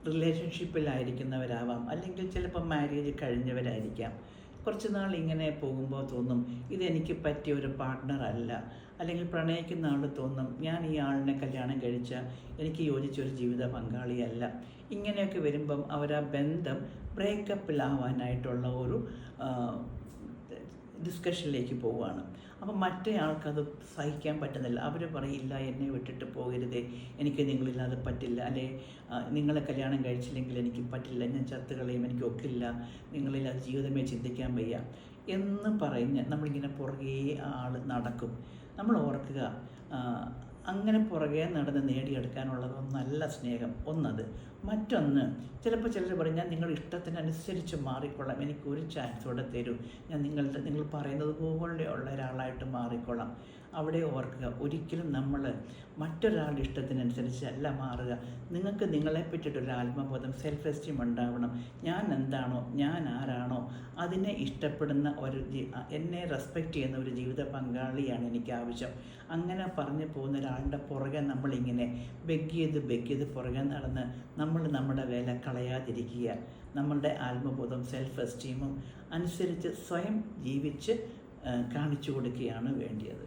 റിലേഷൻഷിപ്പിലായിരിക്കുന്നവരാവാം, അല്ലെങ്കിൽ ചിലപ്പോൾ മാരേജ് കഴിഞ്ഞവരായിരിക്കാം. കുറച്ച് നാൾ ഇങ്ങനെ പോകുമ്പോൾ തോന്നും ഇതെനിക്ക് പറ്റിയ ഒരു പാർട്ട്ണർ അല്ല, അല്ലെങ്കിൽ പ്രണയിക്കുന്ന ആൾ തോന്നും ഞാൻ ഈ ആളിനെ കല്യാണം കഴിച്ചാൽ എനിക്ക് യോജിച്ചൊരു ജീവിത പങ്കാളിയല്ല. ഇങ്ങനെയൊക്കെ വരുമ്പം അവർ ആ ബന്ധം ബ്രേക്കപ്പിലാവാനായിട്ടുള്ള ഒരു ഡിസ്കഷനിലേക്ക് പോവുകയാണ്. അപ്പം മറ്റേ ആൾക്കത് സഹിക്കാൻ പറ്റുന്നില്ല. അവർ പറയില്ല എന്നെ വിട്ടിട്ട് പോകരുതേ, എനിക്ക് നിങ്ങളില്ലാതെ പറ്റില്ല, അല്ലെ നിങ്ങളെ കല്യാണം കഴിച്ചില്ലെങ്കിൽ എനിക്ക് പറ്റില്ല, ഞാൻ ചത്തുകളയും, എനിക്ക് ഒക്കില്ല, നിങ്ങളില്ലാതെ ജീവിതമേ ചിന്തിക്കാൻ വയ്യ എന്ന് പറഞ്ഞ് നമ്മളിങ്ങനെ പുറകെ ആൾ നടക്കും. നമ്മൾ ഓർക്കുക, അങ്ങനെ പുറകെ നടന്ന് നേടിയെടുക്കാനുള്ളതൊന്നല്ല സ്നേഹം. ഒന്നത്. മറ്റൊന്ന്, ചിലപ്പോൾ ചിലർ പറയും ഞാൻ നിങ്ങളുടെ ഇഷ്ടത്തിനനുസരിച്ച് മാറിക്കൊള്ളാം, എനിക്കൊരു ചാൻസ് കൂടെ തരൂ, ഞാൻ നിങ്ങൾ പറയുന്നത് പോലെയുള്ള ഒരാളായിട്ട് മാറിക്കൊള്ളാം. അവിടെ ഓർക്കുക, ഒരിക്കലും നമ്മൾ മറ്റൊരാളുടെ ഇഷ്ടത്തിനനുസരിച്ചല്ല മാറുക. നിങ്ങൾക്ക് നിങ്ങളെ പറ്റിയിട്ടൊരു ആത്മബോധം, സെൽഫ് എസ്റ്റീം ഉണ്ടാവണം. ഞാൻ എന്താണോ, ഞാൻ ആരാണോ അതിനെ ഇഷ്ടപ്പെടുന്ന എന്നെ റെസ്പെക്റ്റ് ചെയ്യുന്ന ഒരു ജീവിത പങ്കാളിയാണ് എനിക്ക് ആവശ്യം. അങ്ങനെ പറഞ്ഞു പോകുന്ന ഒരാളുടെ പുറകെ നമ്മളിങ്ങനെ ബെഗ് ചെയ്ത് പുറകെ നടന്ന് നമ്മൾ നമ്മുടെ വില കളയാതിരിക്കുക. നമ്മളുടെ ആത്മബോധം, സെൽഫ് എസ്റ്റീമും അനുസരിച്ച് സ്വയം ജീവിച്ച് കാണിച്ചു കൊടുക്കുകയാണ് വേണ്ടിയത്.